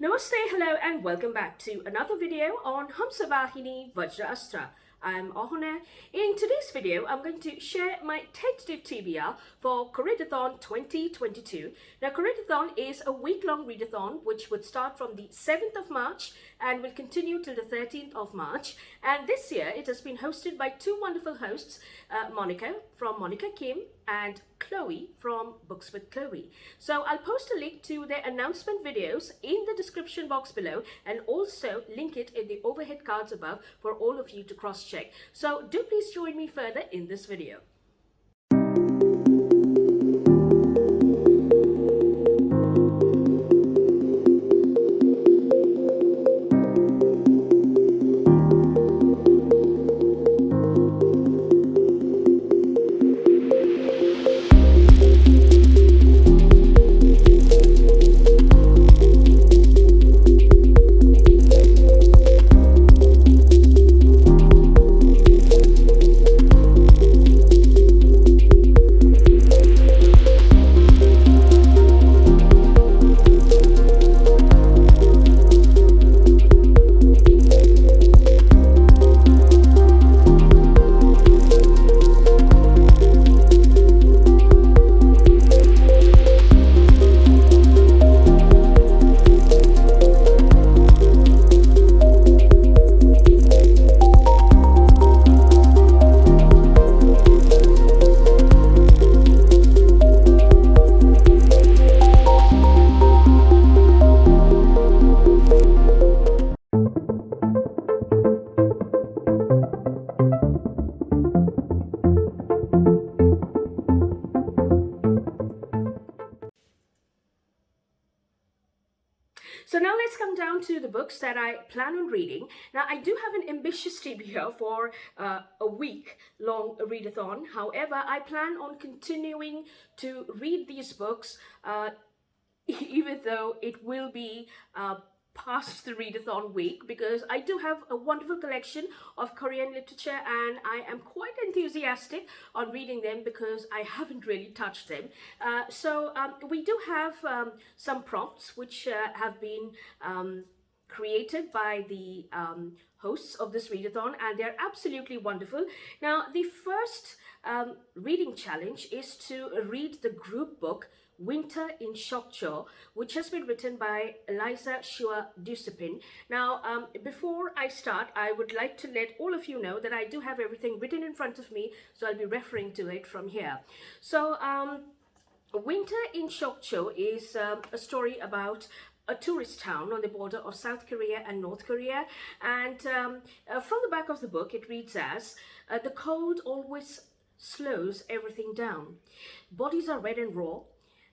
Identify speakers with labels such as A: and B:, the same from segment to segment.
A: Namaste, hello and welcome back to another video on Hamsavahini Vajraasthra. I'm Awhona. In today's video, I'm going to share my tentative TBR for Koreadathon 2022. Now, Koreadathon is a week-long readathon which would start from the 7th of March and will continue till the 13th of March. And this year, it has been hosted by two wonderful hosts, Monica from Monica Kim and Chloe from Books with Chloe. So I'll post a link to their announcement videos in the description box below and also link it in the overhead cards above for all of you to cross-check. So do please join me further in this video. So now let's come down to the books that I plan on reading. Now I do have an ambitious TBR for a week-long readathon. However, I plan on continuing to read these books even though it will be past the readathon week, because I do have a wonderful collection of Korean literature and I am quite enthusiastic on reading them because I haven't really touched them. So we do have some prompts which have been created by the hosts of this readathon, and they're absolutely wonderful. Now, the first reading challenge is to read the group book Winter in Sokcho, which has been written by Elisa, Shua, Dusapin. Now, before I start, I would like to let all of you know that I do have everything written in front of me, so I'll be referring to it from here. So, Winter in Sokcho is a story about a tourist town on the border of South Korea and North Korea, and from the back of the book it reads as, the cold always slows everything down. Bodies are red and raw.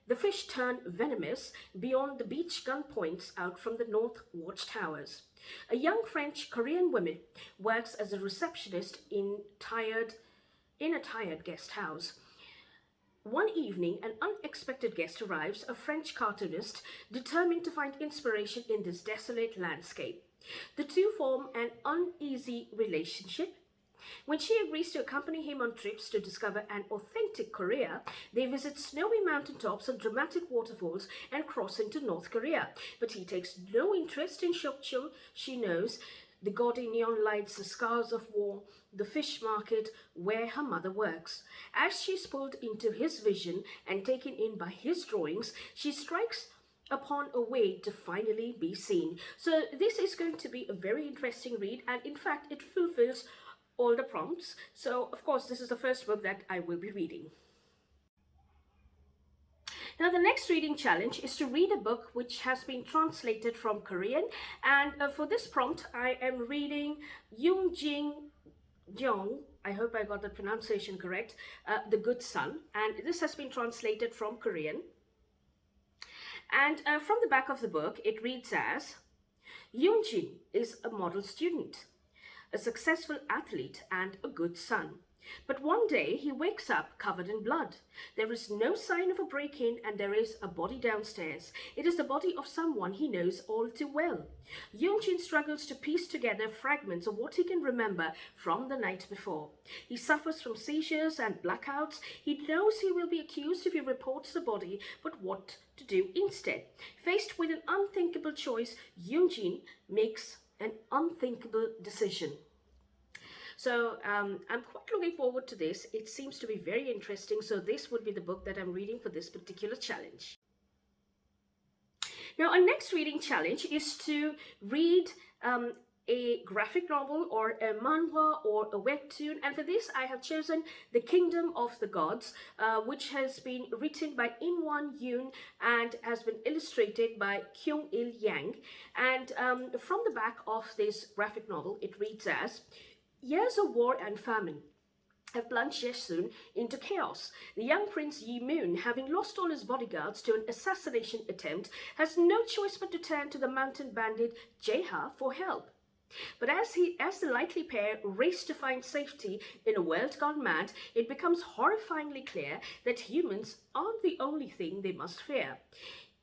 A: The fish turn venomous beyond the beach gun points out from the north watchtowers. A young French-Korean woman works as a receptionist in a tired guest house. One evening, an unexpected guest arrives, a French cartoonist determined to find inspiration in this desolate landscape. The two form an uneasy relationship. When she agrees to accompany him on trips to discover an authentic Korea, they visit snowy mountaintops and dramatic waterfalls and cross into North Korea. But he takes no interest in sokcho. She knows the gaudy neon lights, the scars of war, the fish market where her mother works. As she's pulled into his vision and taken in by his drawings, she strikes upon a way to finally be seen. So this is going to be a very interesting read, and in fact it fulfills all the prompts. So of course this is the first book that I will be reading. Now the next reading challenge is to read a book which has been translated from Korean, and for this prompt I am reading Yoongjin Jeong, I hope I got the pronunciation correct, The Good Son, and this has been translated from Korean. And from the back of the book it reads as, Yoongjin is a model student, a successful athlete and a good son. But one day he wakes up covered in blood. There is no sign of a break-in and there is a body downstairs. It is the body of someone he knows all too well. Yoon-jin struggles to piece together fragments of what he can remember from the night before. He suffers from seizures and blackouts. He knows he will be accused if he reports the body, but what to do instead? Faced with an unthinkable choice, Yoon-jin makes an unthinkable decision. So I'm quite looking forward to this. It seems to be very interesting. So this would be the book that I'm reading for this particular challenge. Now, our next reading challenge is to read a graphic novel or a manhwa or a webtoon, and for this I have chosen The Kingdom of the Gods, which has been written by In-wan and has been illustrated by Kyung-il Yang. And from the back of this graphic novel, it reads as: years of war and famine have plunged Yesun into chaos. The young Prince Yi-moon, having lost all his bodyguards to an assassination attempt, has no choice but to turn to the mountain bandit Jae-ha for help. But as the likely pair race to find safety in a world gone mad, it becomes horrifyingly clear that humans aren't the only thing they must fear.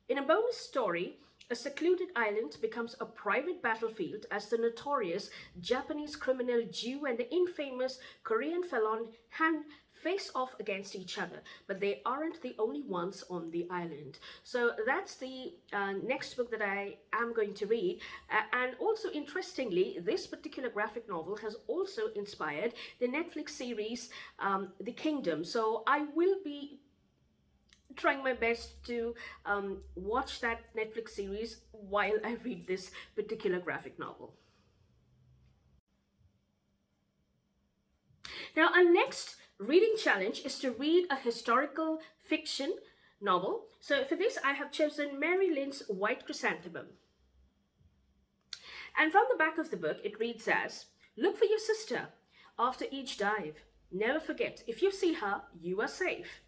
A: In a bonus story, a secluded island becomes a private battlefield as the notorious Japanese criminal Ju and the infamous Korean felon Han face off against each other, but they aren't the only ones on the island. So that's the next book that I am going to read. And also, interestingly, this particular graphic novel has also inspired the Netflix series The Kingdom. So I will be trying my best to watch that Netflix series while I read this particular graphic novel. Now, our next reading challenge is to read a historical fiction novel. So for this, I have chosen Mary Lynn's White Chrysanthemum. And from the back of the book, it reads as: look for your sister after each dive. Never forget, if you see her, you are safe.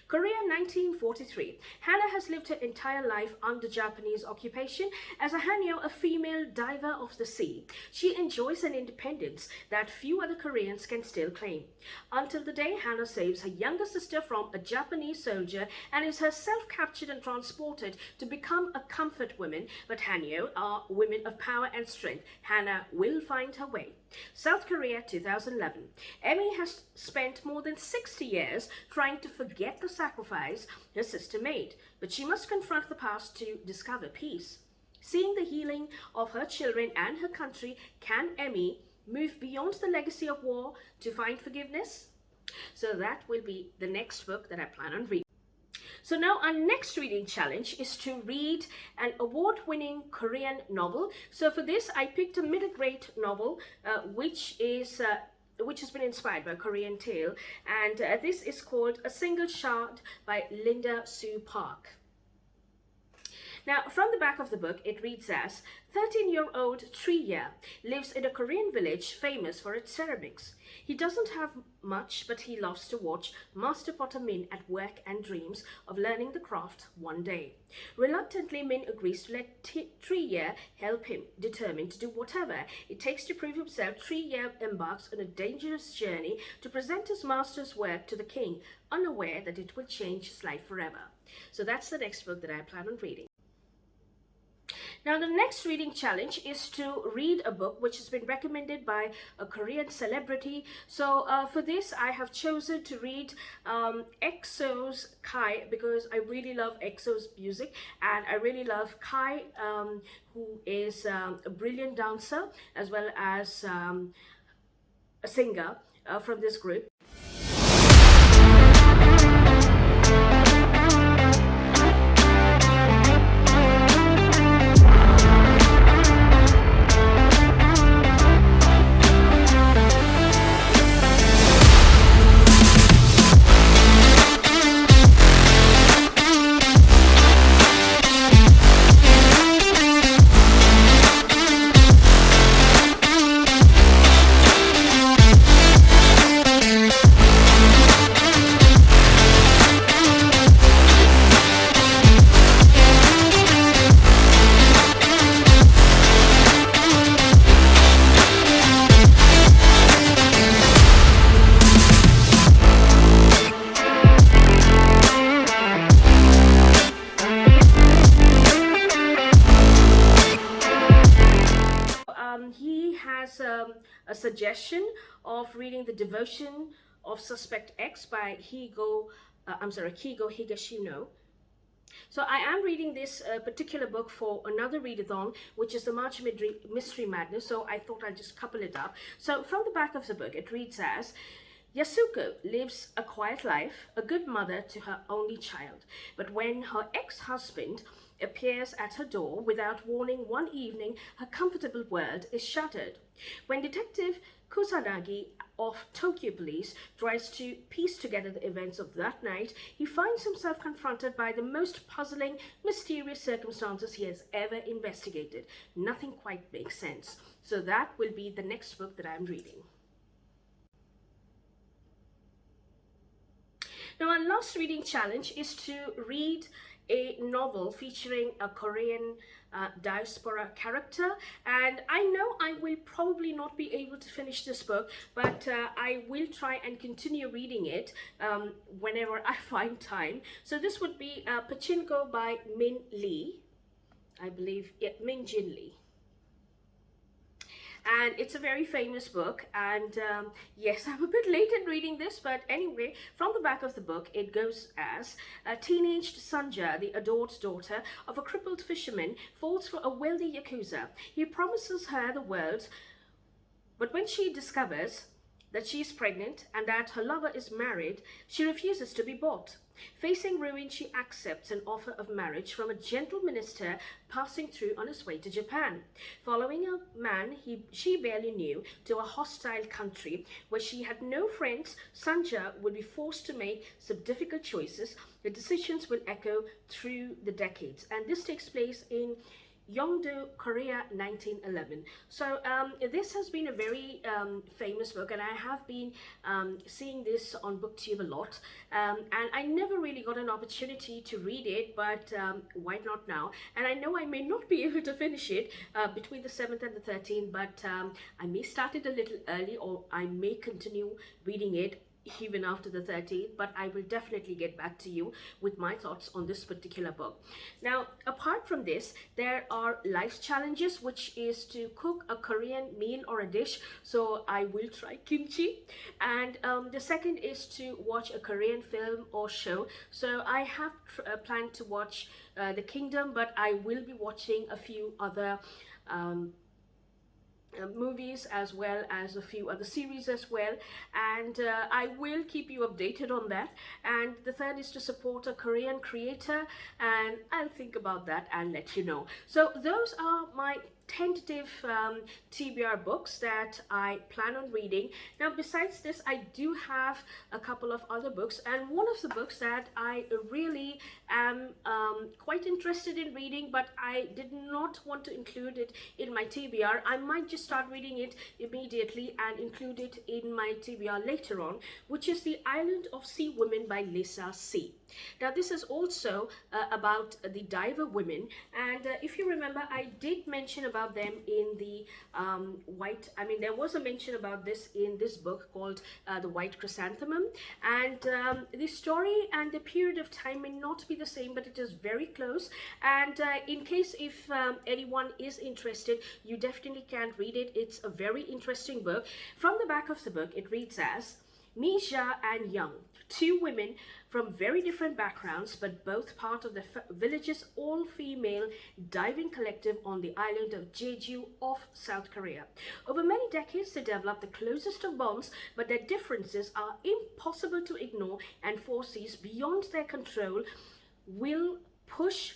A: Korea 1943. Hana has lived her entire life under Japanese occupation as a hanyo, a female diver of the sea. She enjoys an independence that few other Koreans can still claim. Until the day Hana saves her younger sister from a Japanese soldier and is herself captured and transported to become a comfort woman. But hanyo are women of power and strength. Hana will find her way. South Korea 2011. Emmy has spent more than 60 years trying to forget the sacrifice her sister made, but she must confront the past to discover peace. Seeing the healing of her children and her country, can Emmy move beyond the legacy of war to find forgiveness? So that will be the next book that I plan on reading. So now our next reading challenge is to read an award-winning Korean novel. So for this, I picked a middle grade novel, which has been inspired by a Korean tale, and this is called A Single Shot by Linda Sue Park. Now, from the back of the book, it reads as: 13-year-old Triya lives in a Korean village famous for its ceramics. He doesn't have much, but he loves to watch Master Potter Min at work and dreams of learning the craft one day. Reluctantly, Min agrees to let Triya help him, determined to do whatever it takes to prove himself. Triya embarks on a dangerous journey to present his master's work to the king, unaware that it will change his life forever. So that's the next book that I plan on reading. Now, the next reading challenge is to read a book which has been recommended by a Korean celebrity. So for this, I have chosen to read EXO-K because I really love EXO's music, and I really love Kai, who is a brilliant dancer as well as a singer from this group. was a suggestion of reading The Devotion of Suspect X by Kigo Higashino. So I am reading this particular book for another readathon, which is the March Mystery Madness. So I thought I'd just couple it up. So from the back of the book, it reads as, Yasuko lives a quiet life, a good mother to her only child. But when her ex-husband appears at her door without warning one evening, her comfortable world is shattered. When Detective Kusanagi of Tokyo Police tries to piece together the events of that night, he finds himself confronted by the most puzzling, mysterious circumstances he has ever investigated. Nothing quite makes sense. So that will be the next book that I'm reading. Now, our last reading challenge is to read a novel featuring a Korean diaspora character, and I know I will probably not be able to finish this book, but I will try and continue reading it whenever I find time. So this would be Pachinko by Min Lee, I believe, yeah, Min Jin Lee. And it's a very famous book, and yes, I'm a bit late in reading this, but anyway, from the back of the book, it goes as, teenage Sanja, the adored daughter of a crippled fisherman, falls for a wealthy yakuza. He promises her the world, but when she discovers that she is pregnant and that her lover is married, she refuses to be bought. Facing ruin, she accepts an offer of marriage from a gentle minister passing through on his way to Japan. Following a man she barely knew to a hostile country where she had no friends, Sanja will be forced to make some difficult choices. The decisions will echo through the decades, and this takes place in Yongdo, Korea, 1911. So this has been a very famous book, and I have been seeing this on booktube a lot, and I never really got an opportunity to read it, but why not now? And I know I may not be able to finish it between the 7th and the 13th, but I may start it a little early, or I may continue reading it even after the 13th, but I will definitely get back to you with my thoughts on this particular book. Now, apart from this, there are life challenges, which is to cook a Korean meal or a dish. So I will try kimchi, and the second is to watch a Korean film or show. So I have planned to watch The Kingdom, but I will be watching a few other movies, as well as a few other series as well, and I will keep you updated on that. And the third is to support a Korean creator, and I'll think about that and let you know. So those are my tentative TBR books that I plan on reading. Now, besides this, I do have a couple of other books, and one of the books that I really am quite interested in reading, but I did not want to include it in my TBR. I might just start reading it immediately and include it in my TBR later on, which is The Island of Sea Women by Lisa C. Now, this is also about the diver women, and if you remember, I did mention about them in the there was a mention about this in this book called The White Chrysanthemum, and the story and the period of time may not be the same, but it is very close. And in case if anyone is interested, you definitely can read it. It's a very interesting book. From the back of the book, it reads as, Misha and Young, two women from very different backgrounds, but both part of the village's all-female diving collective on the island of Jeju off South Korea. Over many decades, they developed the closest of bonds, but their differences are impossible to ignore, and forces beyond their control will push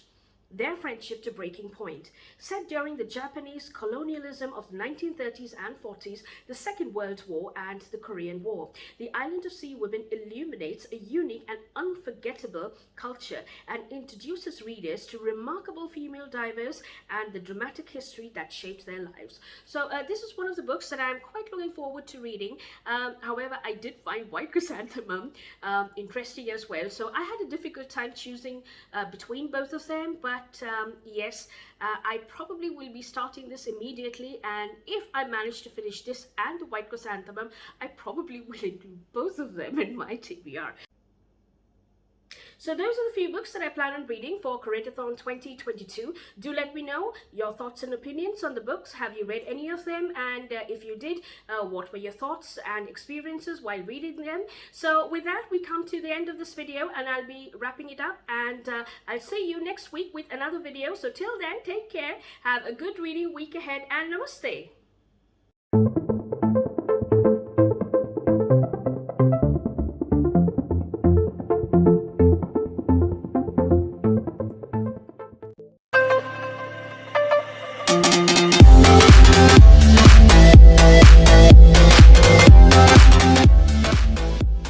A: their friendship to breaking point. Set during the Japanese colonialism of the 1930s and 40s, the Second World War, and the Korean War, The Island of Sea Women illuminates a unique and unforgettable culture and introduces readers to remarkable female divers and the dramatic history that shaped their lives. So this is one of the books that I'm quite looking forward to reading. However, I did find White Chrysanthemum interesting as well. So I had a difficult time choosing between both of them, but yes, I probably will be starting this immediately, and if I manage to finish this and the White Chrysanthemum, I probably will include both of them in my TBR. So those are the few books that I plan on reading for Koreadathon 2022. Do let me know your thoughts and opinions on the books. Have you read any of them? And if you did, what were your thoughts and experiences while reading them? So with that, we come to the end of this video, and I'll be wrapping it up, and I'll see you next week with another video. So till then, take care, have a good reading week ahead, and namaste.